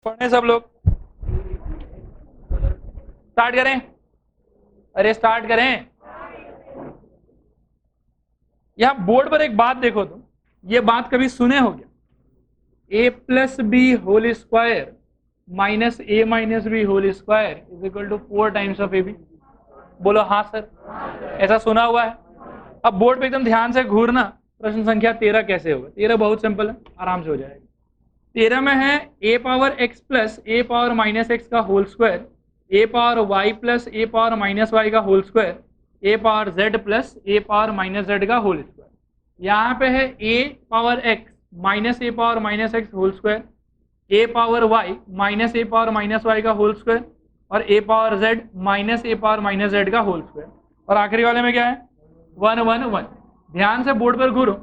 पढ़े सब लोग? स्टार्ट करें? अरे स्टार्ट करें। यहां बोर्ड पर एक बात देखो तुम, ये बात कभी सुने हो क्या? A plus B whole square minus A minus B whole square is equal to 4 times of A B. बोलो हाँ सर, ऐसा सुना हुआ है। अब बोर्ड पे एकदम ध्यान से घूरना, प्रश्न संख्या 13 कैसे होगा। 13 बहुत सिंपल है, आराम से हो जाएगा। 13 में है A power X plus A power minus X का whole square, A power Y plus A power minus Y का whole square, A power Z plus A power minus Z का होल स्क्वायर। यहाँ पे है A power X minus A power minus X whole square, A power Y minus A power minus Y का whole square और A power Z minus A power minus Z का whole square. और आखिरी वाले में क्या है? 1 1 1। ध्यान से बोर्ड पर घूरो,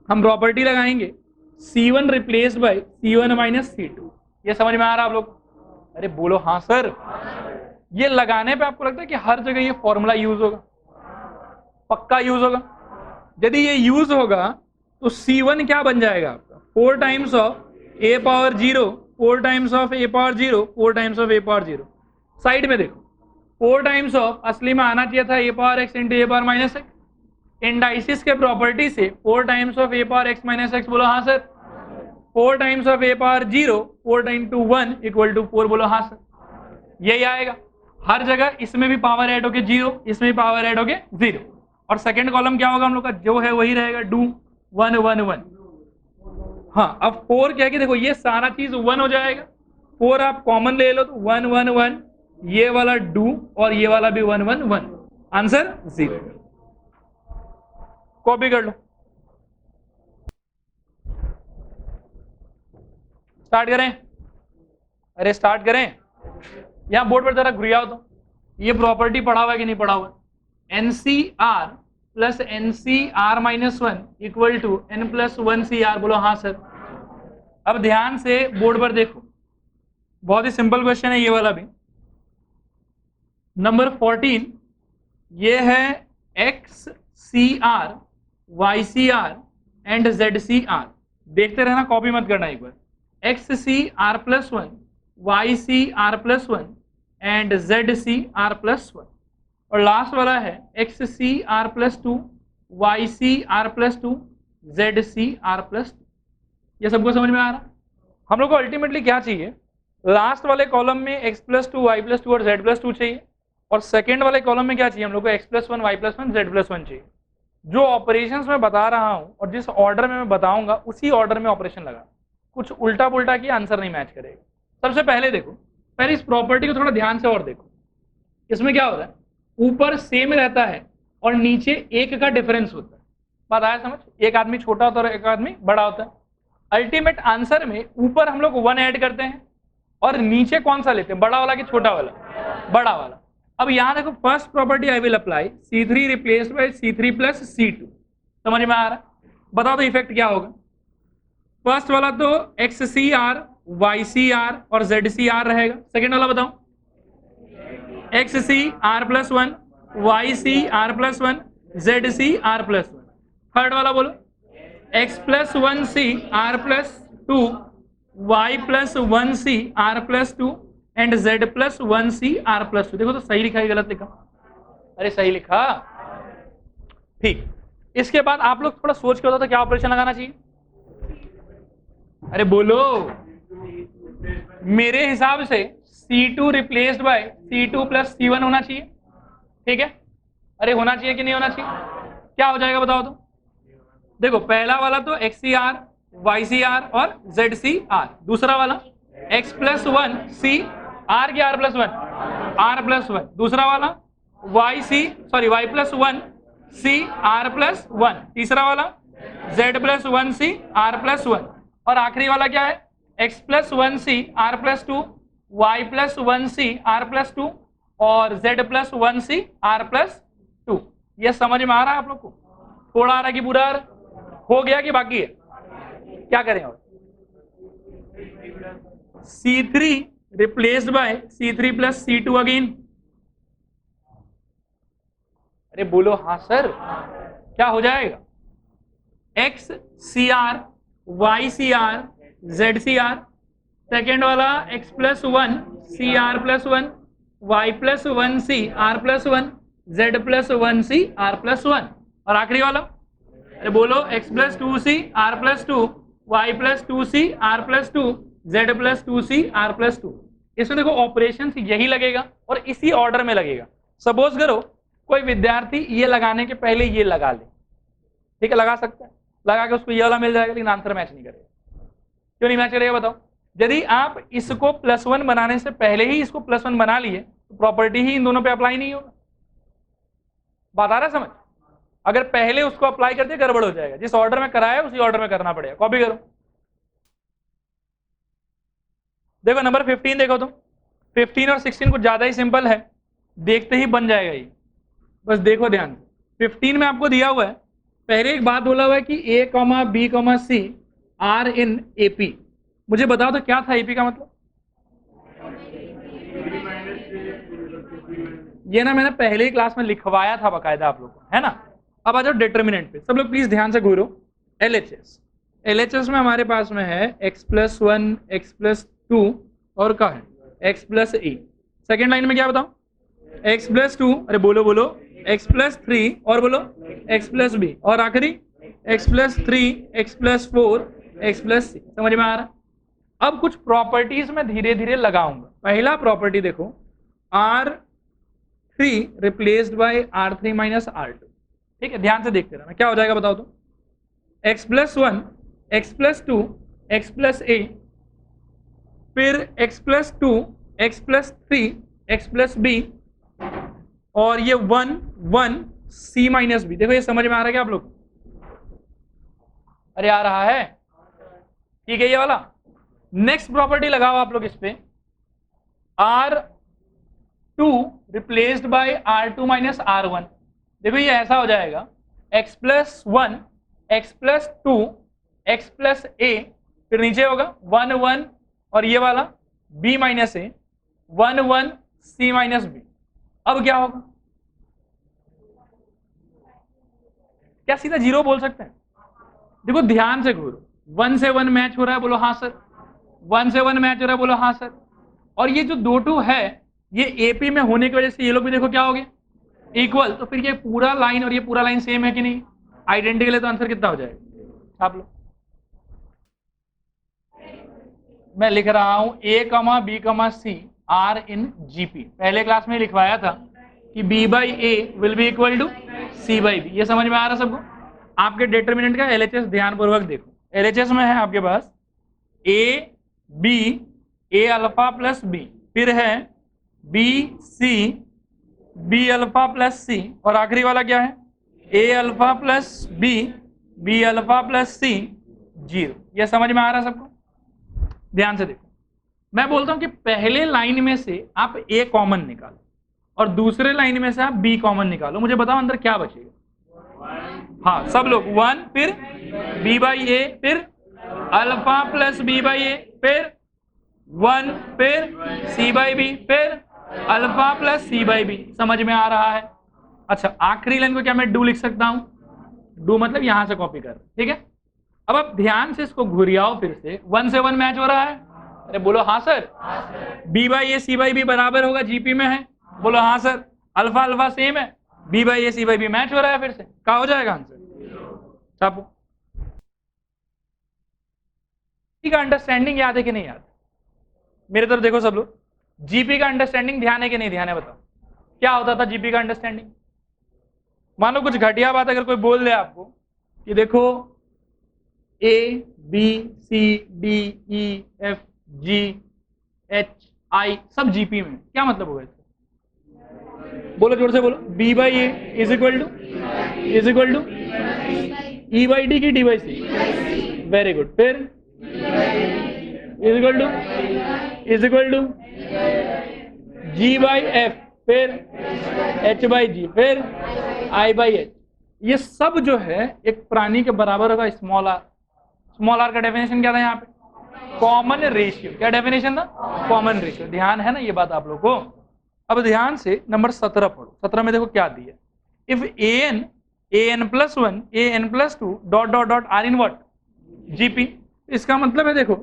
हम प्रॉपर्टी लगाएंगे C1 replaced by C1 minus C2। ये समझ में आ रहा है आप लोग? अरे बोलो हाँ सर। ये लगाने पे आपको लगता है कि हर जगह ये फॉर्मूला यूज होगा? पक्का यूज होगा। यदि ये यूज होगा तो C1 क्या बन जाएगा आपका? 4 times of A power 0, 4 times of A power 0, 4 times of A power 0। Side में देखो, 4 टाइम्स ऑफ असली में आना चाहिए था A power X into A power minus X. Indices के प्रॉपर्टी से 4 times of A power X minus X, बोलो हाँ sir. 4 times of A power 0, 4 into 1 equal to 4, बोलो हाँ सर। यही आएगा हर जगह। इसमें भी पावर ऐड होके 0, इसमें भी पावर ऐड होके 0। और सेकंड कॉलम क्या होगा हम लोग का? जो है वही रहेगा, डू 1 1 1। हाँ, अब 4 क्या है कि देखो ये सारा चीज 1 हो जाएगा। 4 आप कॉमन ले लो तो 1 1 1, ये वाला डू और ये वाला भी 1 1 1। आंसर 0। कॉपी कर लो, स्टार्ट करें? अरे स्टार्ट करें। यहां बोर्ड पर जरा घुरियाओ तो, ये प्रॉपर्टी पढ़ा हुआ है कि नहीं पढ़ा हुआ? NCR plus NCR minus 1 equal to N plus 1 CR, बोलो हाँ सर। अब ध्यान से बोर्ड पर देखो, बहुत ही सिंपल क्वेश्चन है ये वाला भी। नंबर 14, ये है XCR YCR एंड ZCR। देखते रहना, कॉपी मत करना एक बार। XCR plus 1, YCR plus 1 and ZCR plus 1। और लास्ट वाला है XCR plus 2, YCR plus 2, ZCR plus 2। ये सबको समझ में आ रहा? हम लोग को अल्टीमेटली क्या चाहिए? लास्ट वाले कॉलम में x प्लस 2, y प्लस 2 और z प्लस 2 चाहिए। और सेकेंड वाले कॉलम में क्या चाहिए हम लोग को? x plus 1, y plus 1, z plus 1 चाहिए। जो ऑपरेशंस मैं बता रहा हूं और जिस ऑर्डर में मैं बताऊंगा उसी ऑर्डर में ऑपरेशन लगा। कुछ उल्टा पुल्टा किया आंसर नहीं मैच करेगा। सबसे पहले देखो, पहले इस प्रॉपर्टी को थोड़ा ध्यान से और देखो। इसमें क्या होता है? ऊपर सेम रहता है और नीचे 1 का डिफरेंस होता है। बात आया समझ? एक आदमी छोटा होता है और एक आदमी बड़ा होता है। अल्टीमेट आंसर में ऊपर हम लोग 1 ऐड करते हैं और नीचे कौन सा लेते हैं? बड़ा वाला कि छोटा वाला? बड़ा वाला। अब यहां देखो, first property I will apply C3 replaced by C3 plus C2। समझ में आ रहा है? बताओ तो इफेक्ट क्या होगा? फर्स्ट वाला तो XCR YCR और ZCR रहेगा। सेकेंड वाला बताओ, XCR plus 1, YCR plus 1, ZCR plus 1। Third वाला बोलो, X plus 1 C R plus 2, Y plus 1 C R plus 2 and Z plus 1 C R plus 2। देखो तो सही लिखा है गलत लिखा? अरे सही लिखा। ठीक, इसके बाद आप लोग थोड़ा सोच के होता तो क्या ऑपरेशन लगाना चाहिए? अरे बोलो। मेरे हिसाब से C2 replaced by C2 plus C1 होना चाहिए। ठीक है? अरे होना चाहिए कि नहीं होना चाहिए? क्या हो जाएगा बताओ तो? देखो, पहला वाला तो XCR YCR और ZCR। दूसरा वाला X प्लस 1 C R की R प्लस 1, R प्लस 1। दूसरा वाला Y plus 1 C R plus 1। तीसरा वाला Z plus 1 C R plus 1। और आखिरी वाला क्या है? X plus 1 C R plus 2, Y plus 1 C R plus 2 और Z plus 1 C R plus 2। ये समझ में आ रहा है आप लोग को? थोड़ा आ रहा है कि पूरा हो गया कि बाकी है? क्या करें और? C3 replaced by C3 plus C2 again. अरे बोलो हाँ सर। क्या हो जाएगा? XCR YCR ZCR सेकेंड वाला x plus one C R plus one, Y plus one C R plus one, Z plus one C R plus one, और आखिरी वाला अरे बोलो x plus two C R plus two, Y plus two C R plus two, Z plus two C R plus two. इसमें देखो operation यही लगेगा और इसी ऑर्डर में लगेगा। सपोज करो कोई विद्यार्थी ये लगाने के पहले ये लगा ले, ठीक है, लगा सकता है, लगा के उसको ये वाला मिल जाएगा, लेकिन आंसर मैच नहीं करेगा। क्यों नहीं मैच करेगा बताओ? यदि आप इसको प्लस वन बनाने से पहले ही इसको प्लस वन बना लिए तो प्रॉपर्टी ही इन दोनों पे अप्लाई नहीं होगा। बात आ रहा है समझ? अगर पहले उसको अप्लाई कर दिया गड़बड़ हो जाएगा। जिस ऑर्डर में कराया उसी ऑर्डर में करना पड़ेगा। कॉपी करो, देखो नंबर 15 देखो तुम। 15 और 16 कुछ ज्यादा ही सिंपल है, देखते ही बन जाएगा ये, बस देखो ध्यान से। 15 में आपको दिया हुआ है, पहले एक बात बोला हुआ है कि A comma B comma C are in AP. मुझे बताओ तो क्या था एपी का मतलब? ये ना मैंने पहले ही क्लास में लिखवाया था बकायदा आप लोगों को, है ना। अब आ जाओ डिटर्मिनेंट पे, सब लोग प्लीज ध्यान से घूरो। एलएचएस, एलएचएस में हमारे पास में है x plus one, X plus to और क्या है x प्लस ए। सेकेंड लाइन में क्या बताओ? x प्लस टू, अरे बोलो बोलो, x प्लस थ्री, और बोलो x प्लस बी, और आखिरी x plus three, X plus four, X plus C. समझ में आ रहा? अब कुछ प्रॉपर्टीज में धीरे धीरे लगाऊंगा। पहला प्रॉपर्टी देखो, R3 replaced by R3 minus R2, ठीक है, ध्यान से देखते रहना क्या हो जाएगा बताओ तो। x plus one, X plus two, X plus A, फिर x plus two, X plus three, X plus B, और ये one one C minus B. देखो ये समझ में आ रहा है क्या आप लोग? अरे आ रहा है, ठीक है ये वाला। नेक्स्ट प्रॉपर्टी लगाओ आप लोग इस पे, R2 replaced by R2 minus R1। देखो ये ऐसा हो जाएगा, x plus one, X plus two, X plus A, फिर नीचे होगा वन वन, और ये वाला b minus A, one one C minus B. अब क्या होगा? क्या सीधा जीरो बोल सकते हैं? देखो ध्यान से घूरो, वन से वन मैच हो रहा है, बोलो हाँ सर। वन से वन मैच हो रहा है, बोलो हाँ सर। और ये जो दो टू है ये एपी में होने की वजह से ये लोग भी देखो क्या हो गए, इक्वल। तो फिर ये पूरा लाइन और ये पूरा लाइन सेम है कि नहीं? आइडेंटिकल है, तो आंसर कितना हो जाएगा आप लोग? मैं लिख रहा हूं ए comma B comma C are in GP. पहले क्लास में लिखवाया था कि B by A will be equal to C by B. ये समझ में आ रहा सबको? आपके डिटर्मिनेंट का एलएचएस ध्यानपूर्वक देखो। एलएचएस में है आपके पास A B, A alpha plus B, फिर है B C, B alpha plus C, और आखिरी वाला क्या है? A alpha plus B, B alpha plus C, zero. ये समझ में आ रहा है सबको? ध्यान से देखो, मैं बोलता हूं कि पहले लाइन में से आप ए कॉमन निकालो और दूसरे लाइन में से आप बी कॉमन निकालो। मुझे बताओ अंदर क्या बचेगा? हाँ सब लोग, वन, फिर बी बाई ए, फिर alpha plus B by A, फिर वन, फिर सी बाई बी, फिर alpha plus C by B. समझ में आ रहा है? अच्छा, आखिरी लाइन को क्या मैं डू लिख सकता हूं? डू मतलब यहां से कॉपी कर, ठीक है। अब आप ध्यान से इसको घुरियाओ, फिर से वन से वन मैच हो रहा है, अरे बोलो हाँ sir. B by A C by B बराबर होगा जीपी में है, बोलो हाँ सर। अल्फा अल्फा सेम है, B by A C by B match हो रहा है, फिर से क्या हो जाएगा आंसर? छापो। का अंडरस्टैंडिंग याद है कि नहीं याद? मेरे तरफ देखो सब लोग, जीपी का अंडरस्टैंडिंग ध्यान है कि नहीं ध्यान है? बताओ क्या होता था जीपी का अंडरस्टैंडिंग? मान लो कुछ घटिया बात अगर कोई बोल दे आपको कि देखो A B C D E F G H I सब जीपी में, क्या मतलब होगा इसका? बोलो जोर से बोलो। B by A is equal to E by D की D by C, very good. फिर is equal to G by F, फिर एच बाई जी, फिर आई बाई एच। ये सब जो है एक प्राणी के बराबर होगा स्मॉल आर। स्मॉल आर का डेफिनेशन क्या था यहाँ पे? Common ratio. क्या डेफिनेशन था? Common ratio. ध्यान है ना ये बात आप लोग को? अब ध्यान से नंबर 17 पढ़ो। 17 में देखो क्या दिया, if A N plus one, A N plus two, dot dot dot are in what? GP. इसका मतलब है देखो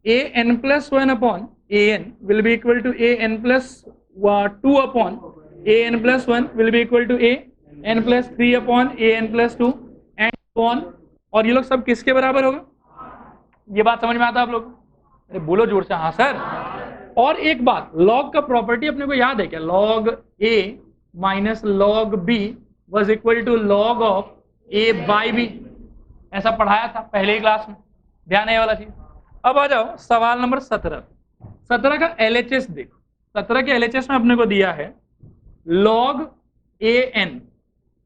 A N plus 1 upon A N will be equal to A N plus 2 upon A N plus 1 will be equal to A N plus 3 upon A N plus 2 and on. और ये लोग सब किसके बराबर होगा? ये बात समझ में आता है आप लोग? अरे बोलो जोर से हाँ सर। और एक बात, लॉग का प्रॉपर्टी अपने को याद है क्या? Log A minus log B was equal to log of A by B, ऐसा पढ़ाया था पहले ही क्लास में, ध्यान है ये वाला चीज। अब आ जाओ सवाल नंबर 17। 17 का LHS देखो। 17 के LHS में अपने को दिया है लॉग ए एन,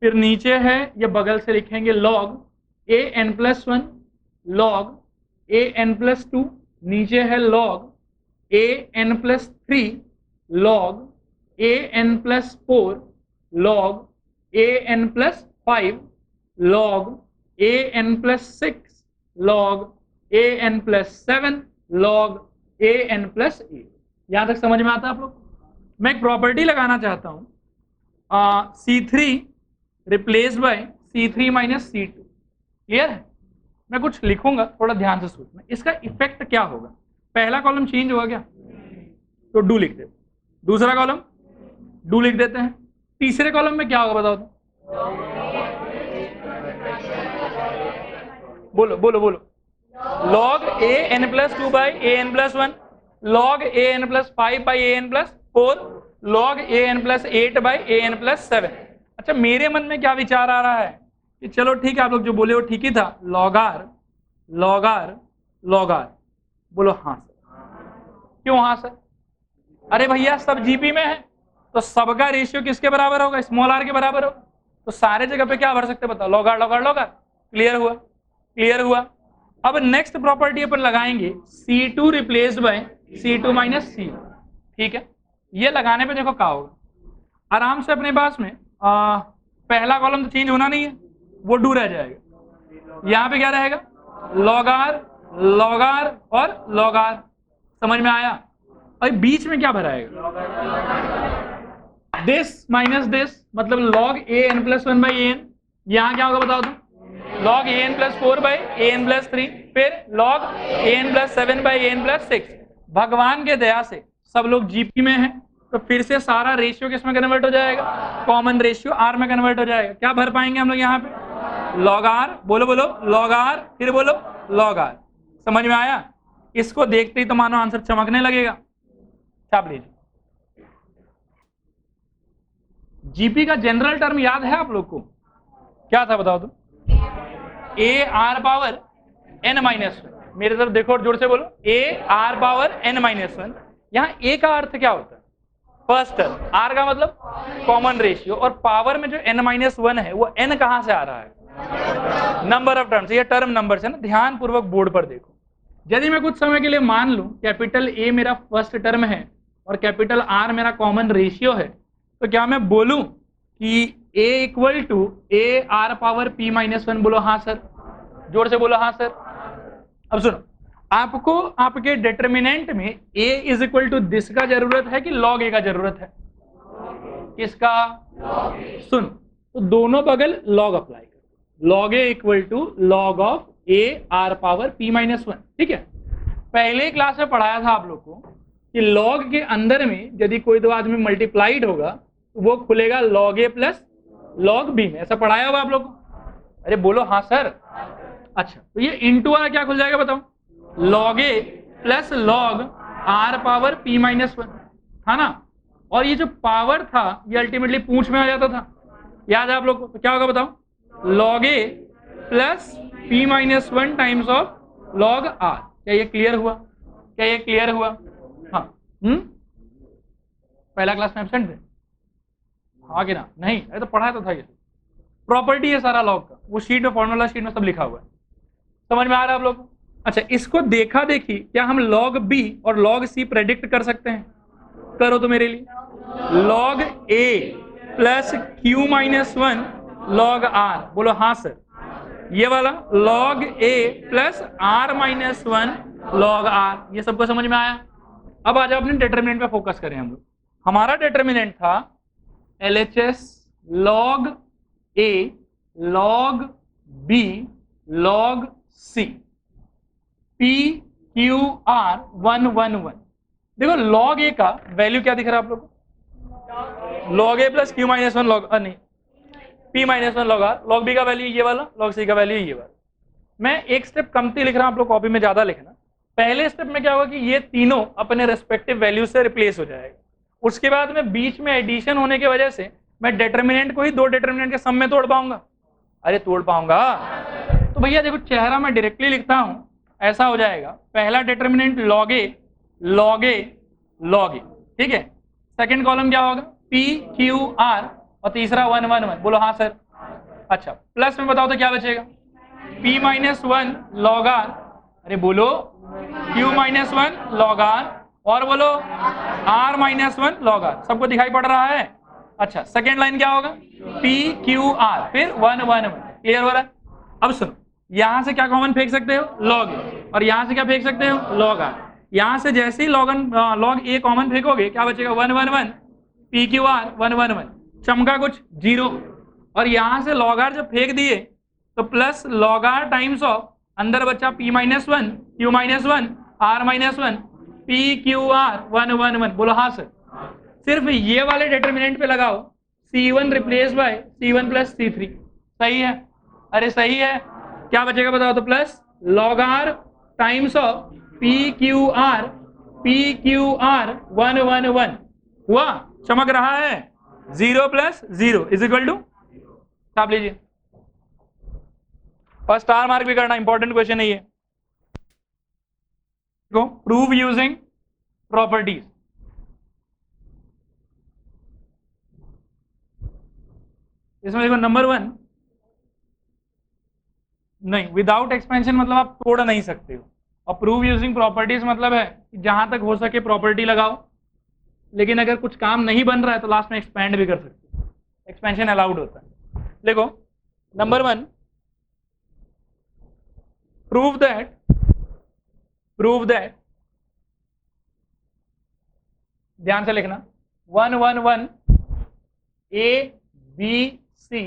फिर नीचे है ये बगल से लिखेंगे log A N plus 1, log A N plus 2, नीचे है log A N plus 3, log A N plus 4, log A N plus 5, log A N plus 6, log A N plus 7, log A N plus 8। यहां तक समझ में आता है आप लोग? मैं एक प्रॉपर्टी लगाना चाहता हूं, C3 replaced by C3 minus C2। Clear है? मैं कुछ लिखूंगा, थोड़ा ध्यान से सोचना इसका इफेक्ट क्या होगा। पहला कॉलम चेंज हुआ क्या? तो डू लिख देते। दूसरा कॉलम डू लिख देते हैं। तीसरे कॉलम में क्या होगा बताओ तो? बोलो बोलो बोलो। Log A N plus 2 by A N plus 1, log A N plus 5 by A N plus 4, log A N plus 8 by A N plus 7। अच्छा, मेरे मन में क्या विचार आ रहा है कि चलो ठीक है, आप लोग जो बोले वो ठीक ही था, लॉगार लॉगार लॉगार। बोलो हाँ सर। क्यों हाँ सर? अरे भैया सब जीपी में है तो सबका रेशियो किसके बराबर होगा? स्मॉल आर के बराबर होगा। तो सारे जगह पे क्या भर सकते बताओ? लॉगार लॉगार लॉगार। क्लियर हुआ? क्लियर हुआ। अब नेक्स्ट प्रॉपर्टी अपन लगाएंगे C2 replaced by C2 minus C। ठीक है, ये लगाने पे देखो क्या होगा। आराम से अपने पास में पहला कॉलम तो चेंज होना नहीं है, वो डू रह जाएगा। यहां पे क्या रहेगा? लॉगार लॉगार और लॉगार। समझ में आया? और बीच में क्या भराएगा? दिस माइनस दिस, मतलब log A N plus 1 by A N. यहां क्या होगा बताओ तो? Log A N plus 4 by A N plus 3, फिर log A N plus 7 by A N plus 6। भगवान के दया से सब लोग जीपी में है, तो फिर से सारा रेशियो किस में कन्वर्ट हो जाएगा? कॉमन रेशियो आर में कन्वर्ट हो जाएगा। क्या भर पाएंगे हम लोग यहाँ पे? Log are. बोलो बोलो लॉग आर, फिर बोलो लॉग आर। समझ में आया? इसको देखते ही तो मानो आंसर चमकने लगेगा। छाप लीजिए। जीपी का जनरल टर्म याद है आप लोग को? क्या था बताओ तो? A R power N minus 1। मेरे तरफ देखो और जोर से बोलो, A R power N minus 1। यहाँ ए का अर्थ क्या होता है? First term. आर का मतलब कॉमन रेशियो, और पावर में जो एन माइनस 1 है वो एन कहां से आ रहा है? Number of terms. ये टर्म नंबर है ना, ध्यान पूर्वक बोर्ड पर देखो। यदि मैं कुछ समय के लिए मान लूं कैपिटल ए मेरा फर्स्ट टर्म है और कैपिटल आर मेरा कॉमन रेशियो है, तो क्या मैं बोलूं कि a equal to A R power p minus 1? बोलो हाँ सर। जोर से बोलो हाँ सर। अब सुनो, आपको आपके डिटर्मिनेंट में a is equal to this का जरूरत है कि log a का जरूरत है? किसका? सुनो, तो दोनों बगल log अप्लाई करो। log a equal to log of a R power p minus 1। ठीक है, पहले क्लास में पढ़ाया था आप लोग को कि log के अंदर में यदि कोई दो आदमी मल्टीप्लाइड होगा तो वो खुलेगा log a plus log b में। ऐसा पढ़ाया होगा आप लोग को? अरे बोलो हाँ सर। अच्छा, तो ये इंटू वाला क्या खुल जाएगा बताओ? log a plus log r power p minus 1 था ना। और ये जो पावर था ये अल्टीमेटली पूंछ में आ जाता था, याद है आप लोग को? तो क्या होगा बताओ? log a plus p minus 1 times of log r। क्या ये क्लियर हुआ? क्या ये क्लियर हुआ? हाँ। पहला क्लास में एब्सेंट थे? हाँ कि ना? नहीं, अरे तो पढ़ाया तो था। ये प्रॉपर्टी है सारा लॉग का, वो शीट में, फॉर्मूला शीट में सब लिखा हुआ है। समझ में आ रहा है आप लोग? अच्छा, इसको देखा देखी क्या हम log b और log c प्रेडिक्ट कर सकते हैं? करो तो मेरे लिए। log a plus q minus 1 log r। बोलो हाँ सर। ये वाला log a plus r minus 1 log r। ये सबको समझ में आया? अब आ जाओ अपने डिटर्मिनेंट पे फोकस करें हम लोग। हमारा डिटर्मिनेंट था LHS log a log b log c। p Q R 1 1 1। देखो लॉग ए का वैल्यू क्या दिख रहा है आप लोग को, log A plus Q minus one log नहीं P minus one log R, log B का वैल्यू ये वाला, लॉग सी का वैल्यू ये वाला। मैं एक स्टेप कमती लिख रहा हूं, आप लोग कॉपी में ज्यादा लिखना। पहले स्टेप में क्या होगा कि ये तीनों अपने रेस्पेक्टिव वैल्यू से रिप्लेस हो जाएगा। उसके बाद में बीच में एडिशन होने की वजह से मैं डिटरमिनेंट को ही दो डिटरमिनेंट के सम में तोड़ पाऊंगा। अरे तोड़ पाऊंगा तो भैया देखो चेहरा मैं डायरेक्टली लिखता हूं, ऐसा हो जाएगा। पहला डिटरमिनेंट लॉग ए लॉग ए लॉग ए, ठीक है। सेकंड कॉलम क्या होगा, पी क्यू आर, और तीसरा 1 1 1। बोलो हाँ सर। अच्छा प्लस में बताओ तो क्या बचेगा, p minus one log are, अरे बोलो q minus one log are, और बोलो r minus one log are. सबको दिखाई पड़ रहा है। अच्छा सेकेंड लाइन क्या होगा, p q r, फिर 1 1 1। क्लियर हो रहा है। अब सुनो, यहां से क्या कॉमन फेंक सकते हो, लॉग ए, और यहां से क्या फेंक सकते हो, लॉग आर। यहां से जैसे ही लॉग ए कॉमन फेंकोगे क्या बचेगा, 1 1 1, p q r 1 1 1, चमका कुछ जीरो। और यहां से लॉग आर जब फेंक दिए तो plus log are times of अंदर बचा p minus one Q minus one r minus one P Q R 1 1 1। बोलो हाँ सर। सिर्फ ये वाले डिटरमिनेंट पे लगाओ, c1 replace by c1 plus c3। सही है, अरे सही है। क्या बचेगा बताओ तो, plus log are times of P Q R 1 1 1 हुआ, चमक रहा है। 0 प्लस 0 इज इक्वल टू, छाप लीजिए। और स्टार मार्क भी करना, इंपॉर्टेंट क्वेश्चन है ये। देखो प्रूव यूजिंग प्रॉपर्टीज। इसमें देखो नंबर 1, नहीं विदाउट एक्सपेंशन मतलब आप तोड़ नहीं सकते हो, और प्रूव यूजिंग प्रॉपर्टीज मतलब है कि जहां तक हो सके प्रॉपर्टी लगाओ, लेकिन अगर कुछ काम नहीं बन रहा है तो लास्ट में एक्सपेंड भी कर सकते हो, एक्सपेंशन अलाउड होता है। देखो नंबर 1, प्रूव दैट ध्यान से लिखना, 1 1 1 A B C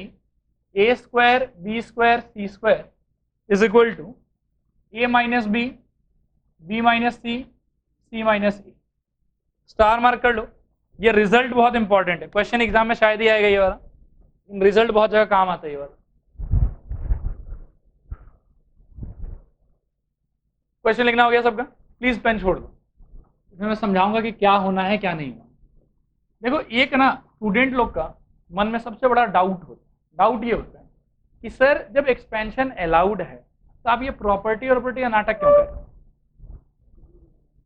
A square B square C square is equal to A minus B minus C minus A. Star mark कर लो। ये रिजल्ट बहुत इंपॉर्टेंट है, क्वेश्चन एग्जाम में शायद ही आएगा ये वाला, रिजल्ट बहुत जगह काम आता है ये वाला। क्वेश्चन लिखना हो गया सबका, प्लीज पेन छोड़ दो, इसमें मैं समझाऊंगा कि क्या होना है क्या नहीं होना। देखो एक ना स्टूडेंट लोग का मन में सबसे बड़ा डाउट होता है, डाउट ये होता है कि सर जब एक्सपेंशन अलाउड है तो आप ये प्रॉपर्टी का नाटक क्यों कर रहे हो।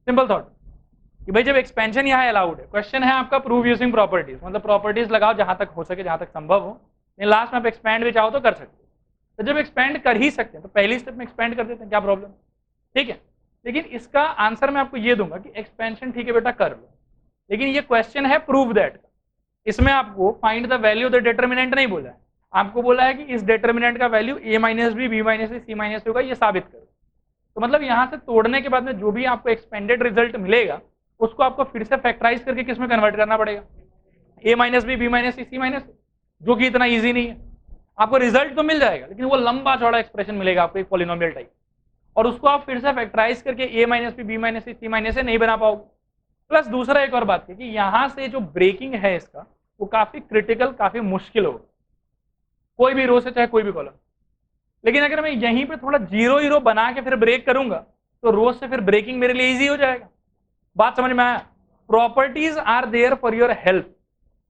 सिंपल थॉट कि भाई जब एक्सपेंशन यहाँ अलाउड है, क्वेश्चन है आपका प्रूव यूजिंग प्रॉपर्टीज, मतलब प्रॉपर्टीज लगाओ जहां तक हो सके, जहां तक संभव हो, लेकिन लास्ट में आप एक्सपेंड भी चाहो तो कर सकते हो। तो जब एक्सपेंड कर ही सकते हैं तो पहली स्टेप में एक्सपेंड कर देते हैं, क्या प्रॉब्लम, ठीक है। लेकिन इसका आंसर मैं आपको ये दूंगा कि एक्सपेंशन ठीक है बेटा कर लो, लेकिन ये क्वेश्चन है प्रूव दैट का, इसमें आपको find the value of the determinant नहीं बोला है, आपको बोला है कि इस डिटरमिनेंट का value a minus B minus C minus होगा, ये साबित करो। तो मतलब यहाँ से तोड़ने के बाद में जो भी आपको एक्सपेंडेड रिजल्ट मिलेगा उसको आपको फिर से फैक्टराइज करके किस में कन्वर्ट करना पड़ेगा, a minus B minus C minus, जो कि इतना ईजी नहीं है। आपको रिजल्ट तो मिल जाएगा लेकिन वो लंबा चौड़ा एक्सप्रेशन मिलेगा आपको एक पॉलिनोमियल टाइप, और उसको आप फिर से फैक्टराइज करके a minus B minus C minus से नहीं बना पाओगे। प्लस दूसरा एक और बात है कि यहाँ से जो ब्रेकिंग है इसका वो काफी क्रिटिकल, काफी मुश्किल होगा, कोई भी रो से चाहे कोई भी कॉलम। लेकिन अगर मैं यहीं पे थोड़ा जीरो हीरो बना के फिर ब्रेक करूंगा तो रो से फिर ब्रेकिंग मेरे लिए इजी हो जाएगा। बात समझ में आया। Properties are there for your help,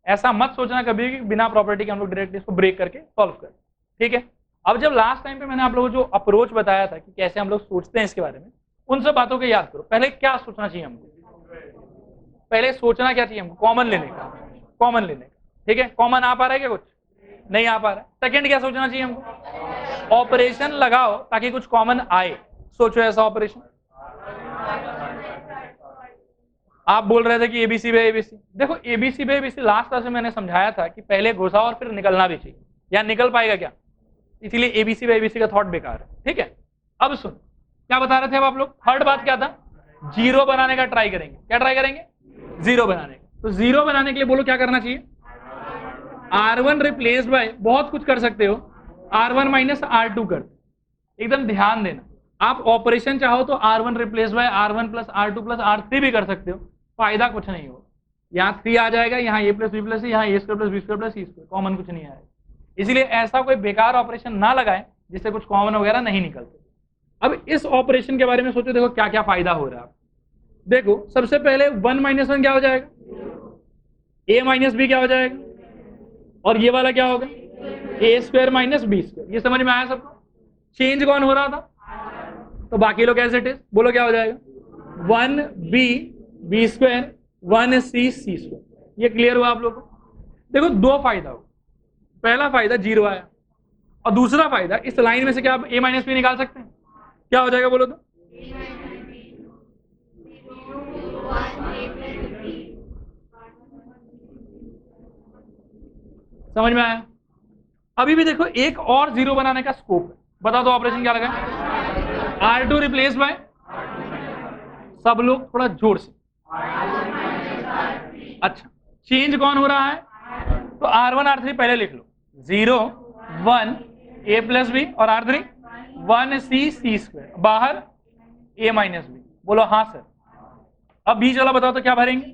ऐसा मत सोचना कभी कि बिना प्रॉपर्टी के हम लोग डायरेक्ट इसको ब्रेक करके सॉल्व करें, ठीक है। अब जब लास्ट टाइम पे मैंने आप लोगों को जो अप्रोच बताया था कि कैसे हम लोग सोचते हैं इसके बारे में, उन सब बातों को याद करो। पहले क्या सोचना चाहिए हमको, पहले सोचना क्या चाहिए हमको, कॉमन लेने का, ठीक है। कॉमन आ पा रहा है क्या, कुछ नहीं आ पा रहा है। सेकंड क्या सोचना चाहिए हमको, ऑपरेशन लगाओ ताकि कुछ कॉमन आए। सोचो ऐसा ऑपरेशन, आप बोल रहे थे कि एबीसी बाय एबीसी, देखो ABC bye ABC last class में मैंने समझाया था कि पहले घुसाओ और फिर निकलना भी चाहिए, या निकल पाएगा क्या, इसीलिए एबीसी बाय एबीसी का थॉट बेकार है, ठीक है। अब सुन क्या बता रहे थे अब आप लोग, थर्ड बात क्या था, जीरो बनाने का ट्राई करेंगे। क्या ट्राई करेंगे, जीरो बनाने का। तो जीरो बनाने के लिए बोलो क्या करना चाहिए, R1 रिप्लेस बाय, बहुत कुछ कर सकते हो, R1 माइनस R2 कर। एकदम ध्यान देना, आप ऑपरेशन चाहो तो R1 replace by R1 plus R2 plus R3 भी कर सकते हो, फायदा कुछ नहीं होगा। यहाँ 3 आ जाएगा, यहाँ a plus B plus C, यहाँ a square plus B square plus C square, common कुछ नहीं आएगा। इसलिए ऐसा कोई बेकार ऑपरेशन ना लगाए जिससे कुछ कॉमन वगैरह नहीं निकलते। अब इस ऑपरेशन के बारे में सोचो, देखो क्या क्या फायदा हो रहा है। देखो सबसे पहले 1 माइनस 1 क्या हो जाएगा, a माइनस बी क्या हो जाएगा, और ये वाला क्या होगा, a square minus B square. ये समझ में आया सबको? चेंज कौन हो रहा था, तो बाकी लोग एज इट इज, बोलो क्या हो जाएगा, 1b बी स्क्वायर 1c सी स्क्वायर। ये क्लियर हुआ आप लोगों को? देखो दो फायदा हो, पहला फायदा 0 आया, और दूसरा फायदा इस लाइन में से क्या आप a माइनस बी निकाल सकते हैं, क्या हो जाएगा बोलो तो, समझ में आया? अभी भी देखो एक और 0 बनाने का स्कोप है, बता दो ऑपरेशन क्या लगा, R2 रिप्लेस बाय, सब लोग थोड़ा जोर से, अच्छा चेंज कौन हो रहा है, तो R1 R3 पहले लिख लो, 0 1 a प्लस बी और R3 1c सी स्क्वायर, बाहर a माइनस बी। बोलो हाँ सर। अब बीच वाला बताओ तो क्या भरेंगे,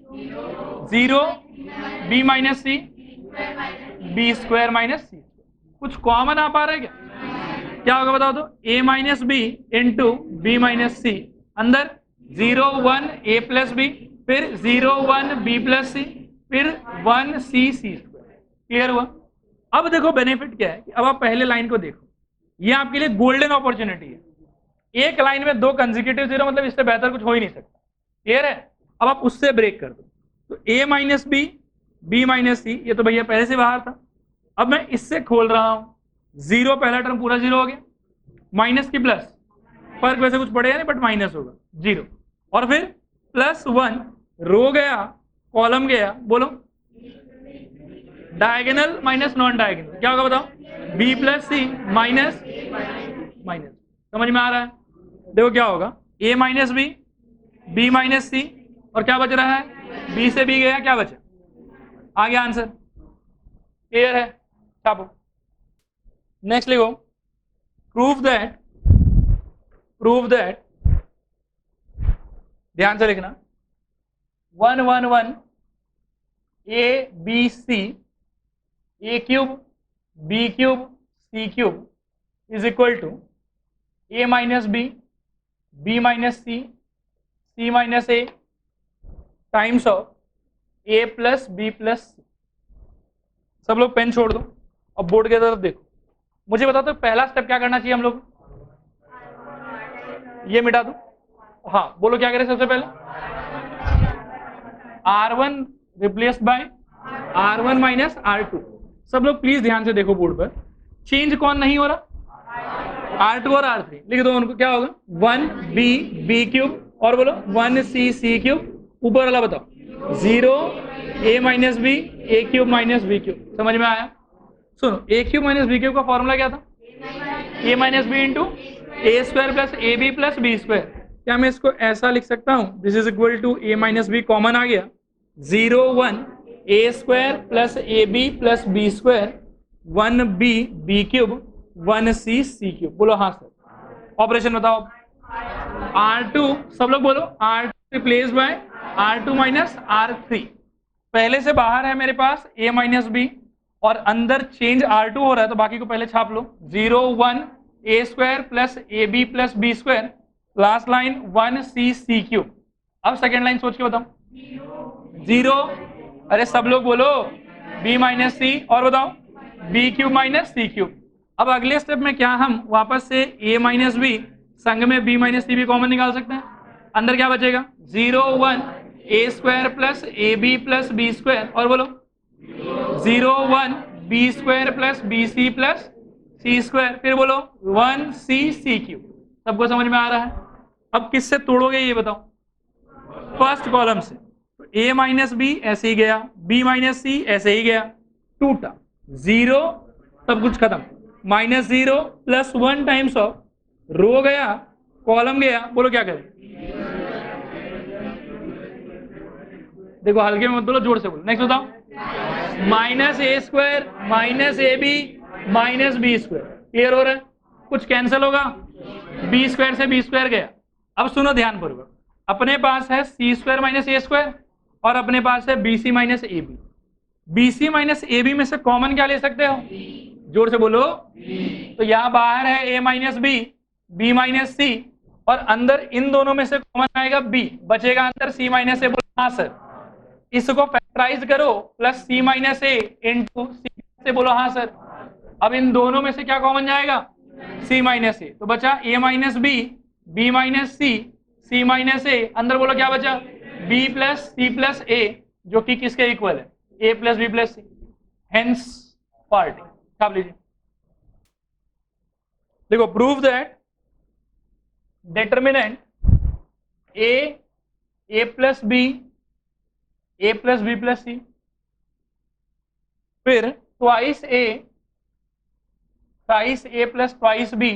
0 b minus C B square minus C. कुछ कॉमन आ पा रहा है क्या, क्या होगा बताओ तो, a minus B into B minus C, अंदर 0 1 a प्लस बी, फिर 0 1 b प्लस सी, फिर 1 c सी स्क्वायर। क्लियर हुआ? अब देखो बेनिफिट क्या है कि अब आप पहले लाइन को देखो, ये आपके लिए गोल्डन अपॉर्चुनिटी है। एक लाइन में 2 कंसेक्यूटिव 0, मतलब इससे बेहतर कुछ हो ही नहीं सकता। क्लियर है? अब आप उससे ब्रेक कर दो, तो a minus B B minus C, ये तो भैया पहले से बाहर था, अब मैं इससे खोल रहा हूं, 0 पहला टर्म पूरा 0 हो गया, माइनस की प्लस, फर्क वैसे कुछ पड़ेगा नहीं बट माइनस होगा 0, और फिर प्लस 1, रो गया कॉलम गया, बोलो डायगोनल माइनस नॉन डायगोनल, क्या होगा बताओ, b plus C minus minus. समझ में आ रहा है? देखो क्या होगा, a minus B B minus C, और क्या बच रहा है, b से b गया, क्या बचा, आ गया आंसर। क्लियर है? छापो। नेक्स्ट लिखो, प्रूव दैट ध्यान से लिखना, 1 1 1 a b c a cube b cube c cube is equal to a minus B b minus C c minus a times of a plus b plus C. सब लोग pen छोड़ दो, अब board की तरफ देखो, मुझे बताओ तो पहला स्टेप क्या करना चाहिए हम लोग, ये मिटा दो, हाँ बोलो क्या करें सबसे पहले, R1 replace by R1 minus R2। सब लोग प्लीज ध्यान से देखो बोर्ड पर, चेंज कौन नहीं हो रहा, R2 और R3, लिख दो उनको, क्या होगा 1b b क्यूब, और बोलो 1c c क्यूब, ऊपर वाला बताओ 0 a minus B a cube minus b cube. समझ में आया? सुनो, a cube minus b cube का फॉर्मूला क्या था, a minus B into A square plus A B plus B square. क्या मैं इसको ऐसा लिख सकता हूं, this is equal to a minus B, common आ गया, 0 1 a square plus A B plus B square 1b b cube 1c c cube. बोलो हाँ सर। ऑपरेशन बताओ, R2 सब लोग बोलो, R2 replace by R2 minus R3। पहले से बाहर है मेरे पास a माइनस बी, और अंदर चेंज R2 हो रहा है, तो बाकी को पहले छाप लो, 0 1 a square plus A B plus B square, last line 1c c cube. अब सेकेंड लाइन सोच के बताओ, 0, अरे सब लोग बोलो b माइनस सी, और बताओ b क्यूब माइनस सी क्यूब। अब अगले स्टेप में क्या हम वापस से a माइनस बी संग में b माइनस सी भी कॉमन निकाल सकते हैं, अंदर क्या बचेगा 0 1 a square plus A B plus B square, और बोलो 0 1 B square plus B C plus C square, फिर बोलो 1c c क्यूब। सबको समझ में आ रहा है? अब किससे तोड़ोगे ये बताओ, फर्स्ट कॉलम से, तो a माइनस बी ऐसे ही गया, b माइनस सी ऐसे ही गया, टूटा 0, सब कुछ खत्म, माइनस 0 प्लस 1 टाइम्स ऑफ, रो गया कॉलम गया, बोलो क्या करें, देखो हल्के में मत बोलो, जोर से बोलो। नेक्स्ट बताओ, minus A square minus A B minus B square. Clear हो रहा है? कुछ कैंसिल होगा, बी स्क्वायर से बी स्क्वायर गया। अब सुनो ध्यानपूर्वक, अपने पास है C square minus A square और अपने पास है B C minus A B. B C minus A B में से कॉमन क्या ले सकते हो? जोर से बोलो। तो यहां बाहर है ए माइनस बी माइनस सी, और अंदर इन दोनों में से कॉमन आएगा बी, बचेगा अंदर सी माइनस ए। बोलो हाँ सर। इसको फैक्टराइज करो, प्लस सी माइनस ए इंटू सी से, बोलो हाँ सर। अब इन दोनों में से क्या कॉमन जाएगा? सी माइनस ए, तो बचा A minus B minus C minus A, अंदर बोलो क्या बचा? B plus C plus A, जो कि किसके इक्वल है? A plus B plus C. Hence part छाप लीजिए। देखो, prove that determinant a plus B plus C, फिर twice A plus twice B,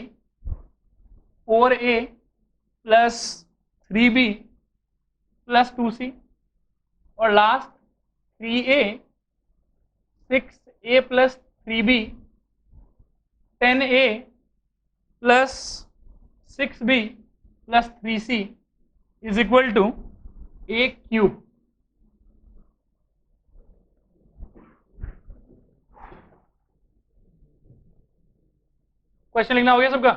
4a plus 3b plus 2c, और last 3a 6a plus 3b 10a plus 6b plus 3c is equal to a cube. Question लिखना हो गया सबका?